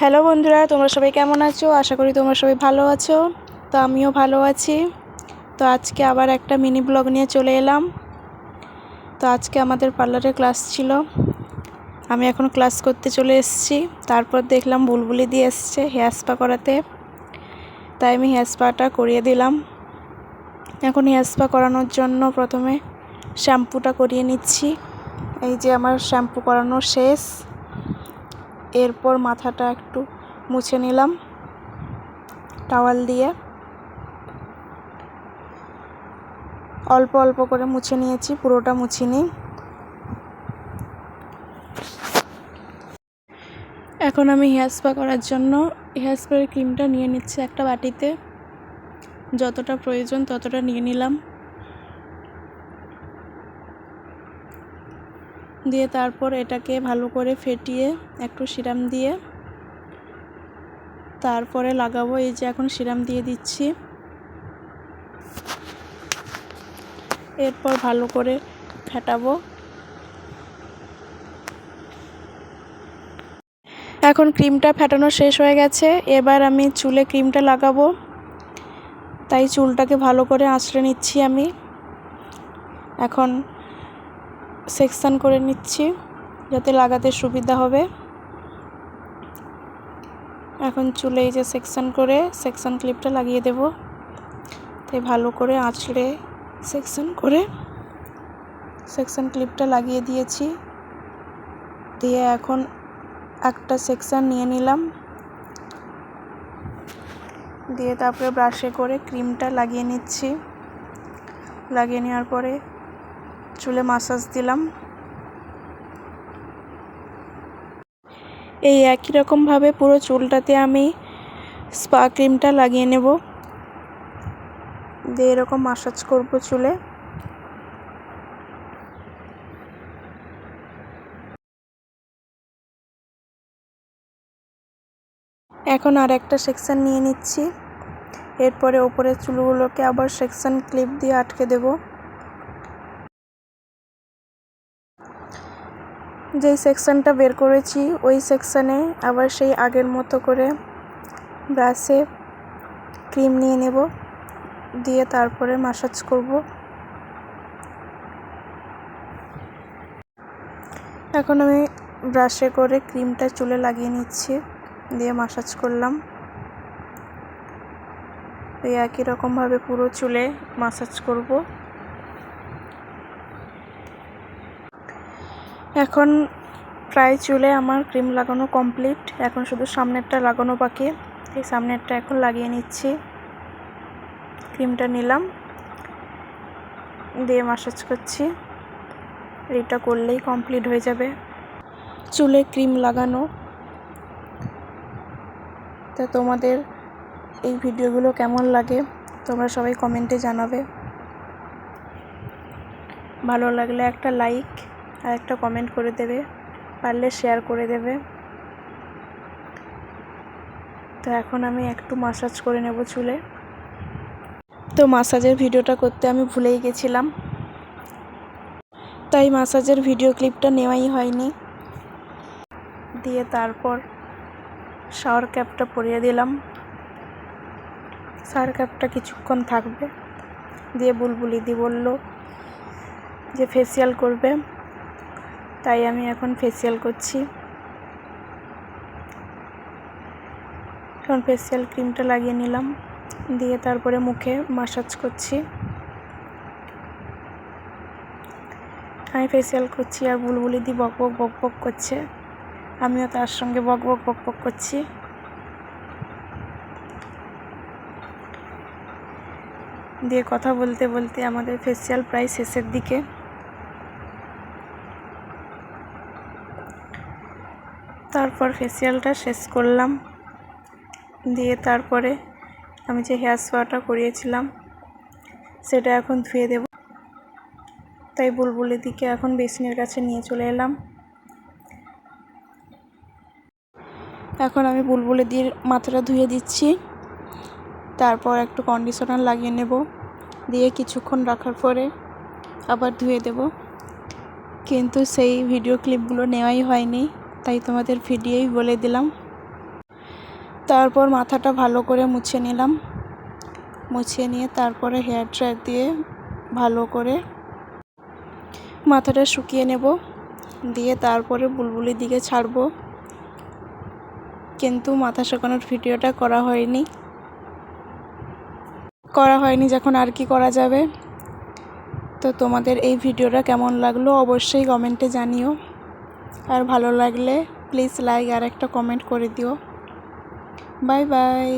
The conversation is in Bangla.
হ্যালো বন্ধুরা, তোমরা সবাই কেমন আছো? আশা করি তোমরা সবাই ভালো আছো। তো আমিও ভালো আছি। তো আজকে আবার একটা মিনি ব্লগ নিয়ে চলে এলাম। তো আজকে আমাদের পার্লারে ক্লাস ছিল, আমি এখন ক্লাস করতে চলে এসেছি। তারপর দেখলাম বুলবুলি দিয়ে এসছে হেয়ার স্পা করাতে, তাই আমি হেয়ার স্পাটা করিয়ে দিলাম। এখন হেয়ার স্পা করানোর জন্য প্রথমে শ্যাম্পুটা করিয়ে নিচ্ছি। এই যে আমার শ্যাম্পু করানো শেষ। এরপর মাথাটা একটু মুছে নিলাম টাওয়াল দিয়ে, অল্প অল্প করে মুছে নিয়েছি, পুরোটা মুছিনি। এখন আমি হেয়ার স্পা করার জন্য হেয়ার স্প্রে ক্রিমটা নিয়ে নিচ্ছি একটা বাটিতে। যতটা প্রয়োজন ততটা নিয়ে নিলাম, দিয়ে তারপর এটাকে ভালো করে ফেটিয়ে একটু সিরাম দিয়ে তারপরে লাগাবো। এই যে এখন সিরাম দিয়ে দিচ্ছি। এরপর ভালো করে ফেটাবো। এখন ক্রিমটা ফেটানো শেষ হয়ে গেছে। এবার আমি চুলে ক্রিমটা লাগাবো, তাই চুলটাকে ভালো করে আঁচড়ে নিচ্ছি। আমি এখন সেকশন করে নিচ্ছি যাতে লাগাতে সুবিধা হবে। এখন চুলে এই যে সেকশন করে সেকশন ক্লিপটা লাগিয়ে দেব। তাই ভালো করে আঁচড়ে সেকশন করে সেকশন ক্লিপটা লাগিয়ে দিয়েছি। দিয়ে এখন একটা সেকশন নিয়ে নিলাম, দিয়ে তারপরে ব্রাশে করে ক্রিমটা লাগিয়ে নিচ্ছি। লাগিয়ে নেওয়ার পরে চুলে মাসাজ দিলাম। এই একই রকমভাবে পুরো চুলটাতে আমি স্পা ক্রিমটা লাগিয়ে নেব, দিয়ে এরকম মাসাজ করব চুলে। এখন আর একটা সেকশন নিয়ে নিচ্ছি। এরপরে ওপরের চুলগুলোকে আবার সেকশন ক্লিপ দিয়ে আটকে দেব। যেই সেকশনটা বের করেছি ওই সেকশনে আবার সেই আগের মতো করে ব্রাশে ক্রিম নিয়ে নেব, দিয়ে তারপরে মাসাজ করব। এখন আমি ব্রাশে করে ক্রিমটা চুলে লাগিয়ে নিচ্ছি, দিয়ে মাসাজ করলাম। এই একই রকমভাবে পুরো চুলে মাসাজ করব। এখন প্রায় চুলে আমার ক্রিম লাগানো কমপ্লিট। এখন শুধু সামনেরটা লাগানো বাকি। এই সামনেরটা এখন লাগিয়ে নিচ্ছি। ক্রিমটা নিলাম, দিয়ে মাসাজ করছি। এইটা করলেই কমপ্লিট হয়ে যাবে চুলে ক্রিম লাগানো। তা তোমাদের এই ভিডিওগুলো কেমন লাগে তোমরা সবাই কমেন্টে জানাবে। ভালো লাগলে একটা লাইক আর একটা কমেন্ট করে দেবে, পারলে শেয়ার করে দেবে। তো এখন আমি একটু মাসাজ করে নেব চুলে। তো মাসাজের ভিডিওটা করতে আমি ভুলেই গেছিলাম, তাই মাসাজের ভিডিও ক্লিপটা নেওয়াই হয়নি। দিয়ে তারপর শাওয়ার ক্যাপটা পরিয়ে দিলাম। শাওয়ার ক্যাপটা কিছুক্ষণ থাকবে। দিয়ে বুলবুলি দি বলল যে ফেসিয়াল করবে, তাই আমি এখন ফেসিয়াল করছি। এখন ফেসিয়াল ক্রিমটা লাগিয়ে নিলাম, দিয়ে তারপরে মুখে মাসাজ করছি। আমি ফেসিয়াল করছি আর বুলবুলি দি বক বক বক বক করছে, আমিও তার সঙ্গে বক বক বক বক করছি। দিয়ে কথা বলতে বলতে আমাদের ফেসিয়াল প্রায় শেষের দিকে। তারপর ফেসিয়ালটা শেষ করলাম, দিয়ে তারপরে আমি যে হেয়ার স্পাটা করিয়েছিলাম সেটা এখন ধুয়ে দেব। তাই বুলবুলি দিকে এখন বেসিনের কাছে নিয়ে চলে এলাম। এখন আমি বুলবুলি দির মাথাটা ধুয়ে দিচ্ছি, তারপর একটু কন্ডিশনার লাগিয়ে নেব, দিয়ে কিছুক্ষণ রাখার পরে আবার ধুয়ে দেব। কিন্তু সেই ভিডিও ক্লিপগুলো নেওয়াই হয়নি, তাই তোমাদের ভিডিওই বলে দিলাম। তারপর মাথাটা ভালো করে মুছে নিলাম। মুছিয়ে নিয়ে তারপরে হেয়ার ড্রায়ার দিয়ে ভালো করে মাথাটা শুকিয়ে নেব। দিয়ে তারপরে বুলবুলির দিকে ছাড়বো। কিন্তু মাথা শুকানোর ভিডিওটা করা হয়নি যখন আর কি করা যাবে। তো তোমাদের এই ভিডিওটা কেমন লাগলো অবশ্যই কমেন্টে জানিও। আর ভালো লাগলে প্লিজ লাইক আর একটা কমেন্ট করে দিও। Bye bye.